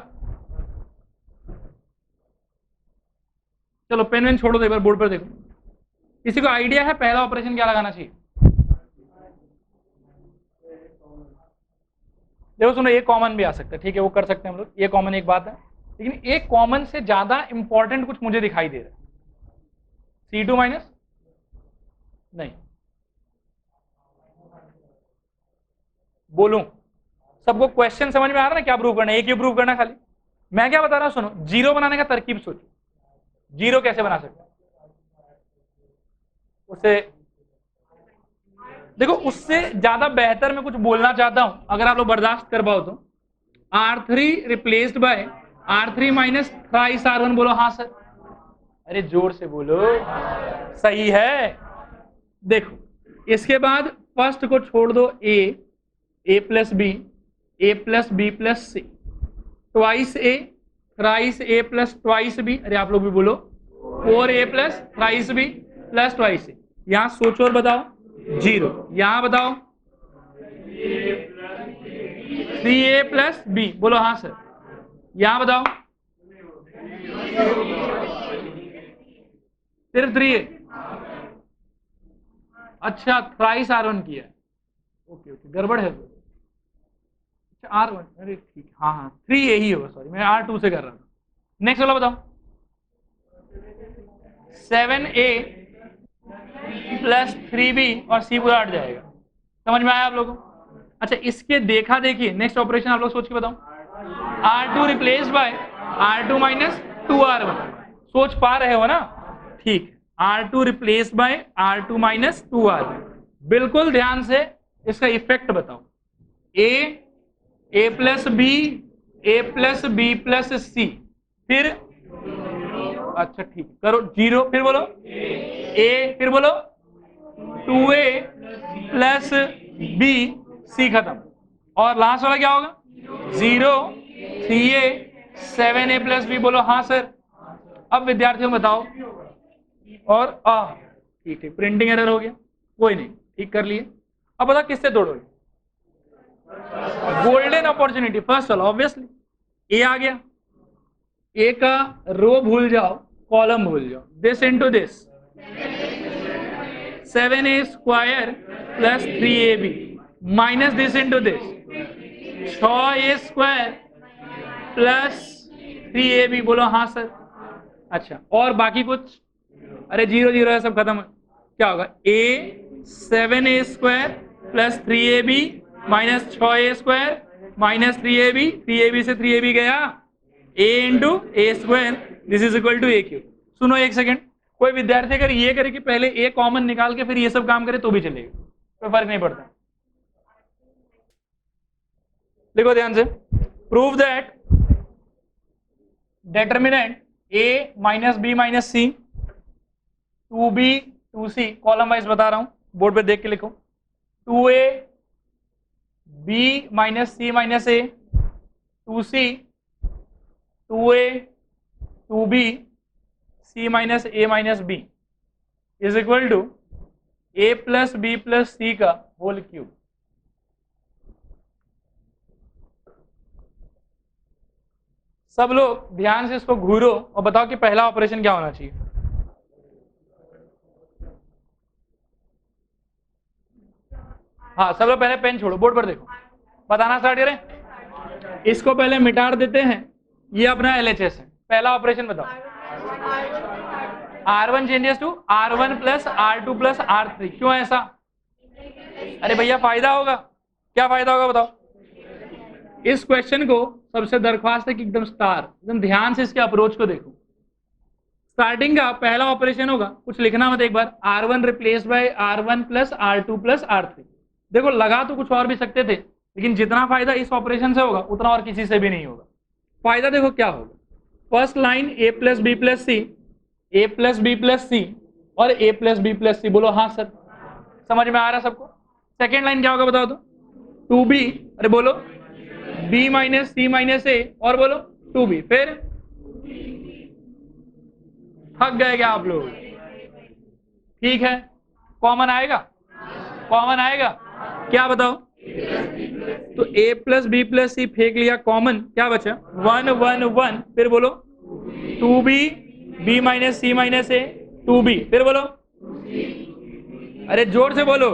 चलो pen when छोड़ो, एक बार board पर देखो। किसी को आइडिया है पहला ऑपरेशन क्या लगाना चाहिए? देखो सुनो, एक कॉमन भी आ सकता है, ठीक है, वो कर सकते हैं हम लोग, ये कॉमन एक बात है, लेकिन एक कॉमन से ज्यादा इंपॉर्टेंट कुछ मुझे दिखाई दे रहा है। C2 माइनस नहीं, बोलूं सबको क्वेश्चन समझ में आ रहा है ना? क्या प्रूव करना है? एक ही प्रूव करना खाली। मैं क्या बता रहा हूं सुनो, जीरो बनाने का तरकीब सोचो। जीरो कैसे बना सकते हैं? उसे देखो, उससे ज्यादा बेहतर मैं कुछ बोलना चाहता हूं, अगर आप लोग बर्दाश्त कर पाओ तो। R3 replaced by R3 minus thrice R1, बोलो हाँ सर। अरे जोर से बोलो, सही है। देखो, इसके बाद फर्स्ट को छोड़ दो, A plus B plus C, twice A thrice A plus twice B, अरे आप लोग भी बोलो 4a plus thrice B plus twice A. यहां सोचो और बताओ, जीरो। यहां बताओ 3a प्लस बी, बोलो हाँ सर। यहां बताओ सिर्फ 3a। अच्छा, थ्राइस R1 किया, ओके ओके, गड़बड़ है। अच्छा R1, अरे ठीक, हाँ हाँ 3a ही होगा, सॉरी मैं R2 से कर रहा था। नेक्स्ट वाला बताओ, 7a प्लस 3b और c पूरा हट जाएगा। समझ में आया आप लोगों को? अच्छा, इसके देखा देखिए, नेक्स्ट ऑपरेशन आप लोग सोच के बताओ। R2 replace by R2 minus 2R1, सोच पा रहे हो ना? ठीक, R2 replace by R2 minus 2R1। बिल्कुल ध्यान से इसका इफेक्ट बताओ। ए प्लस बी प्लस सी, फिर अच्छा ठीक, करो जीरो, फिर बोलो ए, फिर बोलो 2a प्लस बी, सी खत्म, और लास्ट वाला क्या होगा? 0 3a 7a प्लस बी, बोलो हाँ सर। अब विद्यार्थियों बताओ, और ठीक ठीक, प्रिंटिंग एरर हो गया, कोई नहीं, ठीक कर लिए। अब बताओ किससे तोड़ोगे? गोल्डन अपॉर्चुनिटी, फर्स्ट वाला ऑब्वियसली ए आ गया। ए का रो भूल जाओ, कॉलम भूल जाओ, this into this, 7a square plus 3ab minus this into this, 6a square plus 3ab, बोलो हाँ सर। अच्छा, और बाकी कुछ? अरे जीरो जीरो है, सब खत्म। क्या होगा? a 7a square plus 3ab minus 6a square minus 3ab से 3ab गया, a into A square, this is equal to A cube. सुनो एक सेकेंड, कोई विद्यार्थी अगर ये करे कि पहले a कॉमन निकाल के फिर ये सब काम करे तो भी चलेगा, कोई फर्क नहीं पड़ता। देखो ध्यान से, prove that determinant a minus B minus C, 2b 2c, column wise बता रहा हूं, बोर्ड पे देख के लिखो। 2a b minus C minus A, 2c 2a 2b c minus a minus b is equal to a plus b plus c का whole cube. सब लोग ध्यान से इसको घूरो और बताओ कि पहला ऑपरेशन क्या होना चाहिए। हाँ, सब लोग पहले पेन छोड़ो, बोर्ड पर देखो, बताना स्टार्ट करें। इसको पहले मिटा देते हैं, ये अपना LHS है। पहला ऑपरेशन बताओ। R1 changes to R1 plus R2 plus R3। क्यों ऐसा? अरे भैया फायदा होगा। क्या फायदा होगा बताओ। इस क्वेश्चन को सबसे दरख्वास्त है कि एकदम एकदम ध्यान से इसके अप्रोच को देखो। स्टार्टिंग का पहला ऑपरेशन होगा, कुछ लिखना मत, एक बार R1 replace by R1 plus R2 plus R3। देखो लगा तो कुछ और भी सकते थे, लेकिन जितना फायदा इस ऑपरेशन से होगा उतना और किसी से भी नहीं होगा। फायदा देखो क्या होगा। First line a plus B plus C, A plus B plus C और a plus B plus C. बोलो हाँ सर, समझ में आ रहा है सबको। सेकेंड लाइन क्या होगा बताओ तो। 2b, अरे बोलो b माइनस सी माइनस ए, और बोलो 2b। फिर थक गए क्या आप लोग? ठीक है, कॉमन आएगा, कॉमन आएगा क्या बताओ। तो a प्लस बी प्लस सी फेंक लिया कॉमन, क्या बचा 1 1 1। फिर बोलो 2b b minus C minus A 2b। फिर बोलो, अरे जोर से बोलो,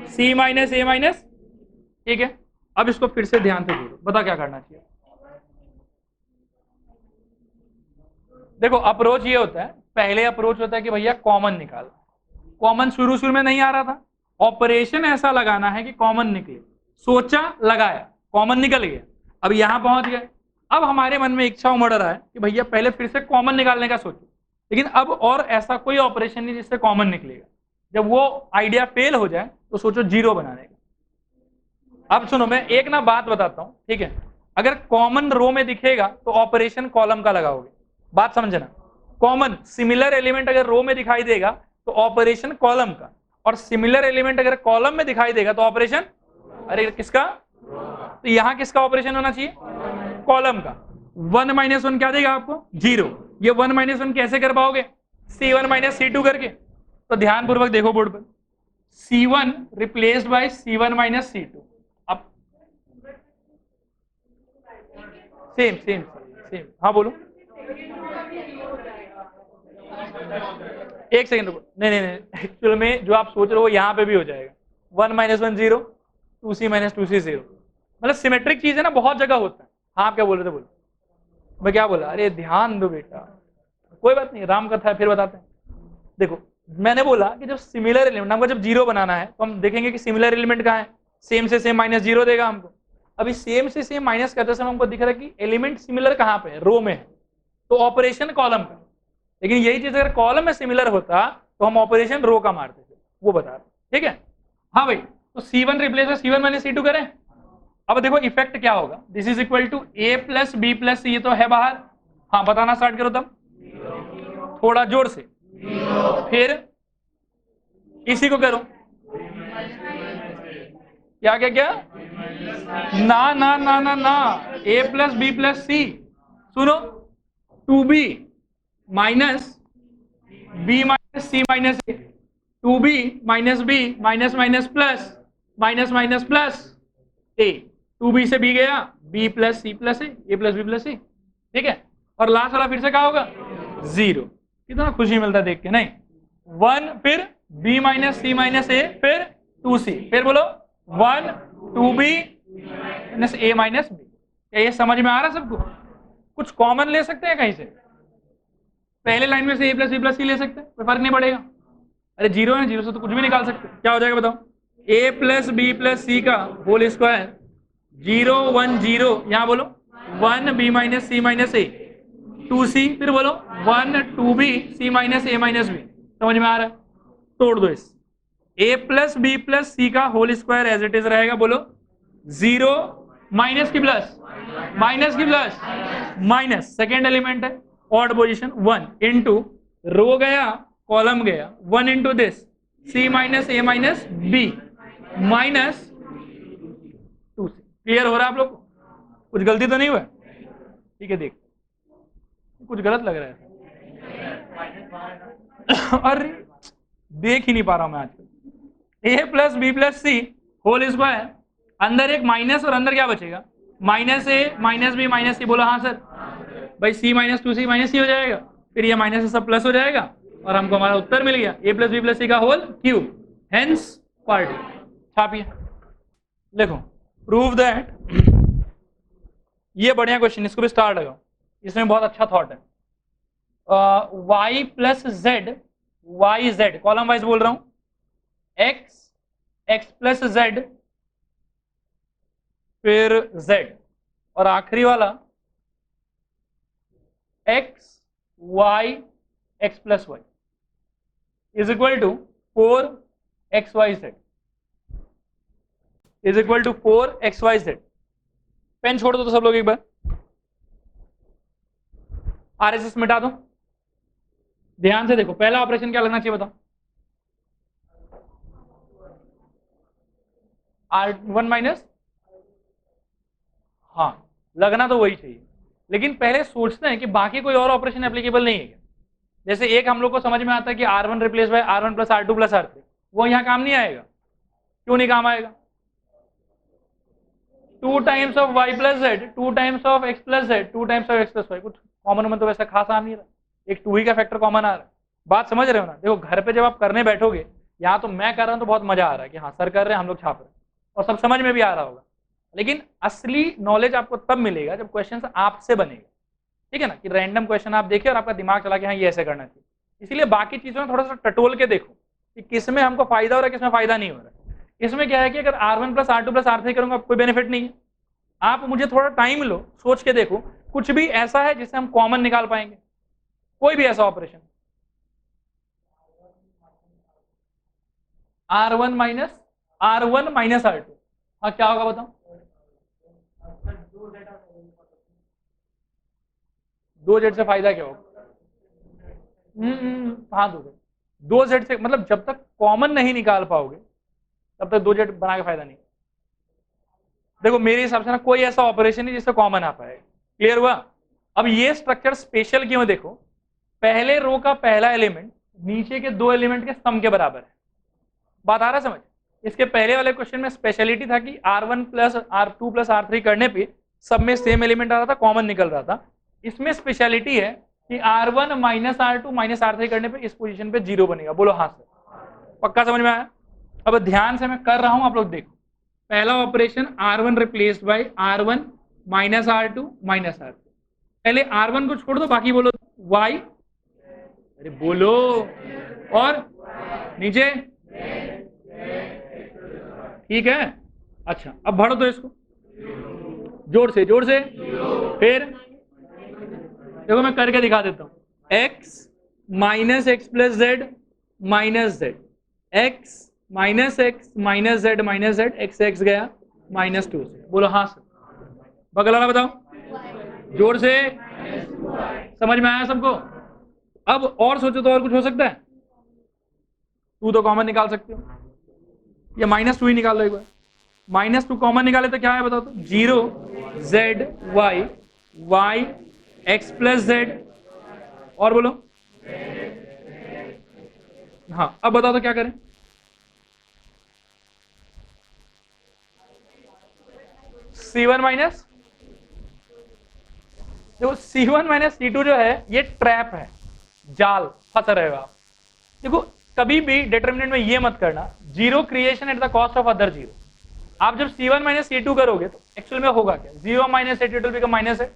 c माइनस ए माइनस। ठीक है, अब इसको फिर से ध्यान से बोलो, बता क्या करना चाहिए। देखो अप्रोच ये होता है, पहले अप्रोच होता है कि भैया कॉमन निकाल। कॉमन शुरू में नहीं आ रहा था, ऑपरेशन ऐसा लगाना है कि कॉमन निकले। सोचा, लगाया, कॉमन निकल गया, अब यहां पहुंच गए। अब हमारे मन में इच्छा उमड़ रहा है कि भैया पहले फिर से कॉमन निकालने का सोचो, लेकिन अब और ऐसा कोई ऑपरेशन नहीं जिससे कॉमन निकलेगा। जब वो आइडिया फेल हो जाए तो सोचो जीरो बनाने का। अब सुनो, मैं एक ना बात बताता हूं, ठीक है। अगर कॉमन रो में दिखेगा तो ऑपरेशन कॉलम का लगाओगे, बात समझना। कॉमन सिमिलर एलिमेंट अगर रो में दिखाई देगा तो ऑपरेशन कॉलम का, और सिमिलर एलिमेंट अगर कॉलम में दिखाई देगा तो ऑपरेशन, अरे किसका, तो यहां किसका ऑपरेशन होना चाहिए, कॉलम का। 1 माइनस 1 क्या देगा आपको, 0। ये 1 माइनस 1 कैसे कर पाओगे, C1 माइनस C2 करके। तो ध्यान पूर्वक देखो बोर्ड पर, C1 replaced by C1 minus C2। अब सेम सेम सेम, हाँ बोलो। एक सेकंड रुको, नहीं नहीं नहीं, एक्चुअल में जो आप सोच रहे हो यहाँ पे भी हो जाएगा। 1 माइनस 1 0, 2c माइनस 2c 0। मतलब सिमेट्रिक चीज है ना, बहुत जगह होता है। हाँ आप क्या बोल रहे थे, बोलो। मैं क्या बोला, अरे ध्यान दो बेटा, कोई बात नहीं, राम कथा है, फिर बताते हैं। देखो मैंने बोला कि जब सिमिलर एलिमेंट हमको जब जीरो बनाना है तो हम देखेंगे कि सिमिलर एलिमेंट कहाँ है, सेम से सेम माइनस 0 देगा हमको। अभी सेम से सेम माइनस करते समय हमको दिख रहा है कि एलिमेंट सिमिलर कहाँ पे है, रो में है, तो ऑपरेशन कॉलम का। लेकिन यही चीज अगर कॉलम में सिमिलर होता तो हम ऑपरेशन रो का मारते थे, वो बता रहे, ठीक है। हाँ भाई, तो C1 रिप्लेस में C1 माइनस C2 करें। अब देखो इफेक्ट क्या होगा, this is equal to a plus B plus C, ये तो है बाहर। हाँ बताना स्टार्ट करो तब, थोड़ा जोर से। फिर इसी को करो, क्या क्या क्या, ना ना ना ना ना, a plus B plus C. सुनो, 2b minus b minus C minus A, 2b minus B minus minus plus minus minus plus A, 2b से b गया, b plus C plus A plus B plus C, ठीक है। और last वाला फिर से क्या होगा, 0। कितना खुशी मिलता है देख के, नहीं 1, फिर b माइनस सी माइनस ए, फिर 2c, फिर बोलो 1 2b minus A minus B. क्या ये समझ में आ रहा है सबको? कुछ कॉमन ले सकते हैं कहीं से, पहले लाइन में से a प्लस बी प्लस सी ले सकते हैं, कोई फर्क नहीं पड़ेगा। अरे 0 है, 0 से तो कुछ भी निकाल सकते हैं। क्या हो जाएगा बताओ, a plus B plus C का होल स्क्वायर, 0 1 0, यहाँ बोलो 1 b minus C minus A, 2c, फिर बोलो 1 2b C minus A minus B. समझ में आ रहा है? तोड़ दो इस, a plus B plus C का whole square as it is रहेगा, बोलो 0 माइनस की प्लस माइनस, सेकेंड एलिमेंट है ऑड पोजीशन, 1 इंटू रो गया कॉलम गया, 1 into this c minus A minus B minus 2c। Clear हो रहा है आप लोग को? कुछ गलती तो नहीं हुआ? ठीक है, देख कुछ गलत लग रहा है। अरे देख ही नहीं पा रहा हूं मैं आजकल। ए प्लस बी प्लस सी होल स्क्वायर, अंदर एक माइनस और अंदर क्या बचेगा, minus A minus B minus सी। बोलो हाँ सर। भाई सी माइनस टू सी माइनस सी हो जाएगा, फिर ये माइनस से सब प्लस हो जाएगा और हमको हमारा उत्तर मिल गया, ए प्लस बी प्लस सी का होल क्यूब, हेंस पार्टी। छापिए, देखो प्रूव दैट, ये बढ़िया क्वेश्चन, इसको भी स्टार लगाओ, इसमें बहुत अच्छा थॉट है। y plus Z, Y Z column wise बोल रहा हूं, x x प्लस जेड, फिर z, और आखिरी वाला x y x plus Y is equal to 4xyz is equal to 4xyz। Pen छोड़ दो तो सब लोग एक बार, आरएसएस मिटा दो, ध्यान से देखो। पहला ऑपरेशन क्या लगना चाहिए बताओ, R1 माइनस, हाँ लगना तो वही चाहिए, लेकिन पहले सोचते हैं कि बाकी कोई और ऑपरेशन एप्लीकेबल नहीं है क्या। जैसे एक हम लोग को समझ में आता है कि R1 replace by R1 plus R2 plus R3, वो यहाँ काम नहीं आएगा। क्यों नहीं काम आएगा, 2 times of y plus z, 2 times of x plus z, 2 times of x plus y, कुछ कॉमन में तो वैसा खास आ नहीं रहा, एक 2 ही का फैक्टर कॉमन आ रहा है। बात समझ रहे हो ना। देखो घर पे जब आप करने बैठोगे, यहाँ तो मैं कर रहा हूँ तो बहुत मजा आ रहा है कि हाँ सर कर रहे हैं, हम लोग छाप रहे हैं और सब समझ में भी आ रहा होगा, लेकिन असली नॉलेज आपको तब मिलेगा जब क्वेश्चन आपसे बनेगा, ठीक है ना, कि रैंडम क्वेश्चन आप देखिए और आपका दिमाग चला कि हाँ ये ऐसे करना चाहिए। इसीलिए बाकी चीजों में थोड़ा सा टटोल के देखो कि किसमें हमको फायदा हो रहा है, किसमें फायदा नहीं हो रहा है। इसमें क्या है कि अगर R1 plus R2 plus R3 करूंगा कोई बेनिफिट नहीं है। आप मुझे थोड़ा टाइम लो, सोच के देखो कुछ भी ऐसा है जिससे हम कॉमन निकाल पाएंगे, कोई भी ऐसा ऑपरेशन। R1 माइनस R2, हाँ क्या होगा बताओ, 2z से फायदा क्या होगा, हाँ 2z से, मतलब जब तक कॉमन नहीं निकाल पाओगे तब तक 2z बना के फायदा नहीं। देखो मेरे हिसाब से ना कोई ऐसा ऑपरेशन नहीं जिससे कॉमन आ पाए, क्लियर हुआ। अब ये स्ट्रक्चर स्पेशल क्यों, देखो पहले रो का पहला एलिमेंट नीचे के 2 एलिमेंट के सम के बराबर है। बात आ रहा है समझ। इसके पहले वाले क्वेश्चन में स्पेशलिटी था कि R1 plus R2 plus R3 करने पे सब में सेम एलिमेंट आ रहा था, कॉमन निकल रहा था। इसमें स्पेशलिटी है कि R1 minus R2 minus R3 करने पे इस पोजीशन पे 0 बनेगा। बोलो हाँ सर, पक्का समझ में आया। अब ध्यान से मैं कर रहा हूं, आप लोग देखो। पहला operation R1 replaced by R1 minus R2 minus R3। पहले R1 को छोड़ दो, बाकी बोलो y, अरे बोलो, और नीचे, ठीक है। अच्छा अब बढ़ो तो इसको जोर से फिर देखो मैं करके दिखा देता हूं। x minus x plus Z minus Z, x minus x minus Z minus Z, x x गया माइनस 2 से। बोलो हाँ सर। बगल वाला बताओ जोर से, समझ में आया सबको। अब और सोचो तो और कुछ हो सकता है, 2 तो कॉमन निकाल सकते हो, या माइनस 2 ही निकाल लो एक बार। माइनस 2 कॉमन निकाले तो क्या है बताओ तो, 0 z y, y x plus z, और बोलो हाँ। अब बताओ तो क्या करें, C1 माइनस, देखो C1 माइनस C2 जो है ये ट्रैप है, जाल, फंस रहे हो आप। देखो कभी भी डिटरमिनेंट में ये मत करना zero creation at the cost of other zero. आप जब C1 माइनस C2 करोगे तो एक्चुअल में होगा क्या, 0 minus eight will become minus eight,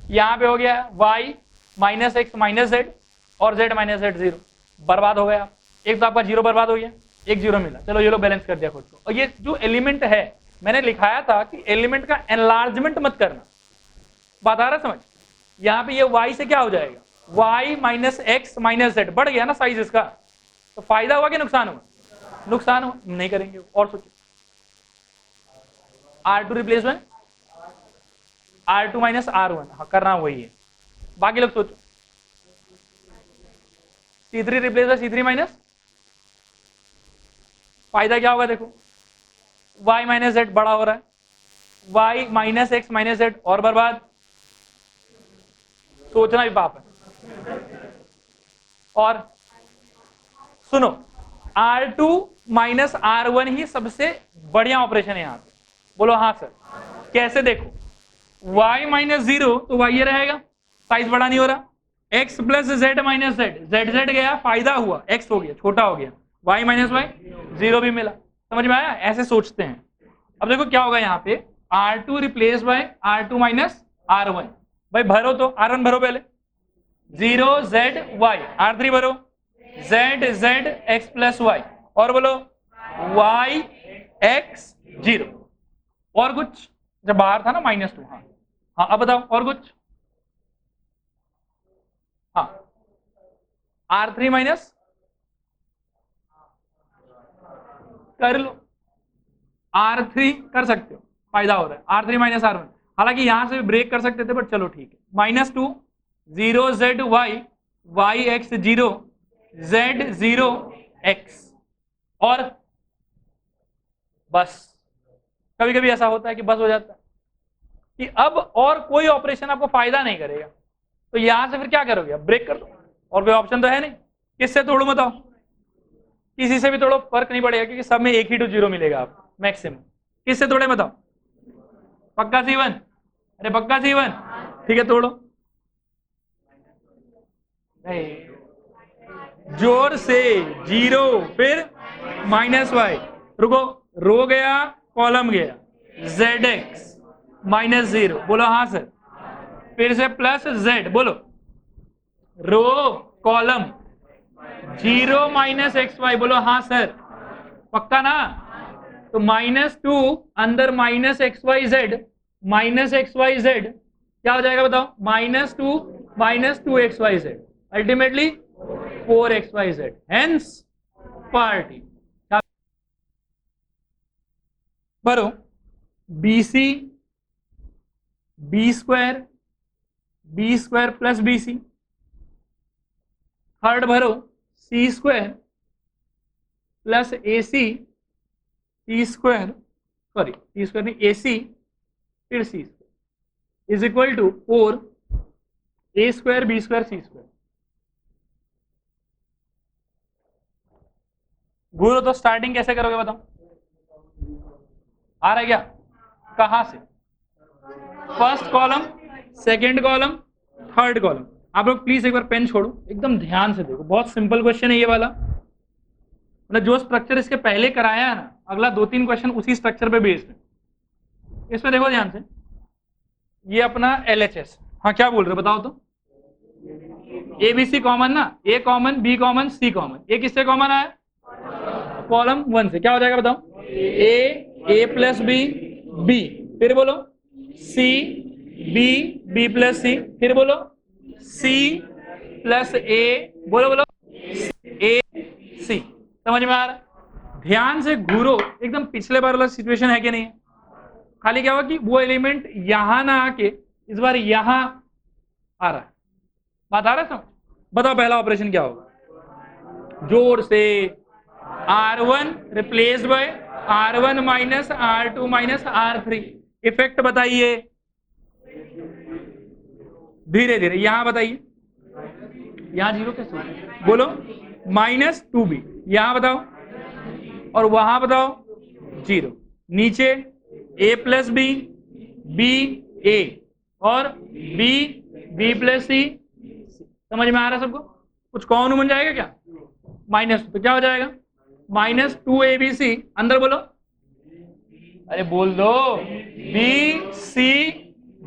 यहाँ पे हो गया y minus x minus z और z माइनस जेड 0, बर्बाद हो गया। एक तो आपका 0 बर्बाद हो गया, एक 0 मिला, चलो ये लो बैलेंस कर दिया खुद को। और ये जो एलिमेंट है मैंने लिखाया था कि एलिमेंट का एनलार्जमेंट मत करना, बात आ रहा समझ। यहाँ पे ये y से क्या हो जाएगा, y minus x minus Z, बढ़ गया ना साइज इसका, तो फायदा हुआ कि नुकसान हुआ, नुकसान हुआ, नहीं करेंगे। और सोचो R2 रिप्लेस में R2 माइनस R1, हाँ करना वही है। बाकी लोग सोचो C3 रिप्लेस में C3 माइनस, फायदा क्या होगा देखो, y माइनस जेड बड़ा हो रहा है, y minus x minus z और बर्बाद, सोचना भी पाप है। और सुनो, R2 माइनस R1 ही सबसे बढ़िया ऑपरेशन है यहाँ पे। बोलो हाँ सर। कैसे? देखो, y माइनस 0 तो y ये रहेगा, साइज बड़ा नहीं हो रहा। x plus Z minus Z, Z Z गया, फायदा हुआ, x हो गया, छोटा हो गया, y माइनस वाई 0 भी मिला। समझ में आया? ऐसे सोचते हैं। अब देखो क्या होगा यहाँ पे, R2 replace by R2 minus R1। भाई भरो तो, R1 भरो पहले, 0 z y, R3 भरो, z z x plus y, और बोलो y x 0। और कुछ? जब बाहर था ना -2। हाँ हाँ, अब बताओ और कुछ? हाँ, R3 माइनस कर लो, R3 कर सकते हो, फायदा हो रहा है, R3 माइनस R1। हालांकि यहां से भी ब्रेक कर सकते थे, बट चलो ठीक है। -2 0 z y, y x 0, z 0 x, और बस। कभी कभी ऐसा होता है कि बस हो जाता है कि अब और कोई ऑपरेशन आपको फायदा नहीं करेगा, तो यहां से फिर क्या करोगे? अब ब्रेक कर दो, और कोई ऑप्शन तो है नहीं। किससे तोड़ू बताओ? किसी से भी तोड़ो, फर्क नहीं पड़ेगा, क्योंकि सब में एक ही टू जीरो मिलेगा आपको मैक्सिमम। किससे तोड़े बताओ? पक्का C1? अरे पक्का C1? ठीक है, तोड़ो। नहीं, जोर से 0, फिर -y, रुको, रो गया, कॉलम गया, zx -0, बोलो हाँ सर। फिर से प्लस z, बोलो, रो कॉलम 0 माइनस XY, बोलो हाँ सर। पक्का ना? तो -2 अंदर -XYZ, -XYZ क्या हो जाएगा बताओ? -2 XYZ, ultimately 4XYZ, hence party. भरो BC B square plus BC। Third भरो C square plus AC, C square, sorry C square नहीं, AC फिर C square is equal to 4 A square B square C square. गुरु तो starting कैसे करोगे बताओ? आ रहा है क्या? कहां से? First column, second column, third column. आप लोग प्लीज एक बार पेन छोड़ो, एकदम ध्यान से देखो, बहुत सिंपल क्वेश्चन है ये वाला। मतलब जो स्ट्रक्चर इसके पहले कराया है ना, अगला 2-3 क्वेश्चन उसी स्ट्रक्चर पे बेस्ड है। इसमें देखो ध्यान से, ये अपना LHS। हाँ क्या बोल रहे हो बताओ तो? ABC कॉमन ना, A common, B common, C common. A किससे कॉमन आया? कॉलम 1 से। क्या हो जाएगा बताओ? A प्लस B, B, फिर बोलो C B, B plus C, फिर बोलो C प्लस A, बोलो बोलो A C। समझ में आ रहा? ध्यान से घूरो, एकदम पिछले बार वाला सिचुएशन है कि नहीं? खाली क्या हुआ कि वो एलिमेंट यहां ना आके इस बार यहां आ रहा है। बात आ रहा है समझ? बताओ पहला ऑपरेशन क्या होगा? जोर से, R1 replace by R1 minus R2 minus R3। Effect बताइए धीरे धीरे। यहां बताइए, यहां 0 कैसे? बोलो -2B, यहां बताओ, और वहां बताओ 0। नीचे A plus B, B A, और B B प्लस C। समझ में आ रहा है सबको? कुछ कॉमन बन जाएगा क्या? -2 तो क्या हो जाएगा? -2 ABC, अंदर बोलो, अरे बोल दो, B C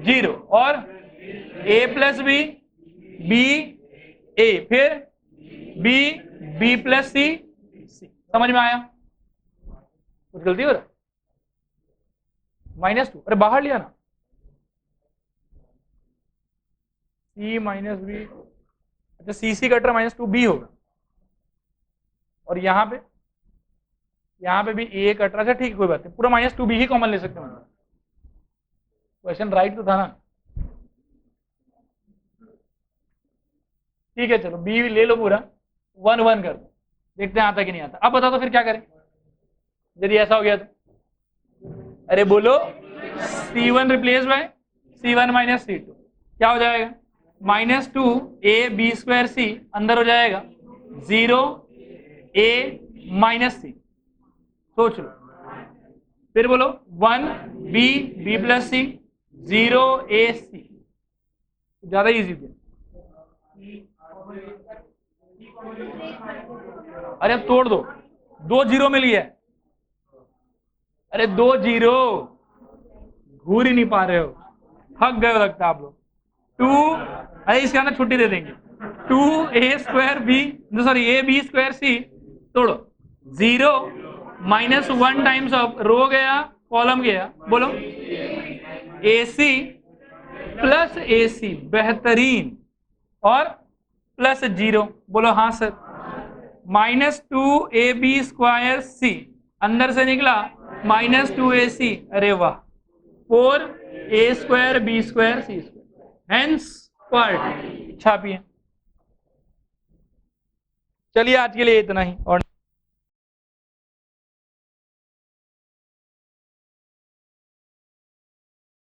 0, और A plus B, B A, फिर B B प्लस C, समझ में आया? कुछ गलती हो रहा है? -2, अरे बाहर लिया ना, C माइनस बी, अच्छा CC कट रहा, -2B होगा, और यहाँ पे भी A कट रहा। अच्छा ठीक, कोई बात नहीं, पूरा -2B ही कॉमन ले सकते हैं। क्वेश्चन राइट तो था ना? ठीक है चलो, B ले लो पूरा, 1 1 कर दो, देखते हैं आता कि नहीं आता। अब बता दो फिर क्या करें यदि ऐसा हो गया तो? अरे बोलो, C1 replace by C1 minus C2, क्या हो जाएगा? माइनस 2ab²c अंदर हो जाएगा 0a माइनस सी। सोच लो, फिर बोलो 1b प्लस सी 0ac। ज्यादा इजी थे। अरे अब तोड़ दो, 2 जीरो मिली है। अरे 2 जीरो, घूर ही नहीं पा रहे हो, थक गए हो लगता है आप लोग। 2, अरे इसके अंदर छुट्टी दे देंगे। 2a² सॉरी ab²c तोड़ो 0 माइनस 1 टाइम्स ऑफ रो गया कॉलम गया, बोलो ac प्लस ac बेहतरीन, और प्लस 0, बोलो हाँ सर। -2ab²c अंदर से निकला -2ac, अरे वाह 4a² b² c², hence part छापिए। चलिए आज के लिए इतना ही और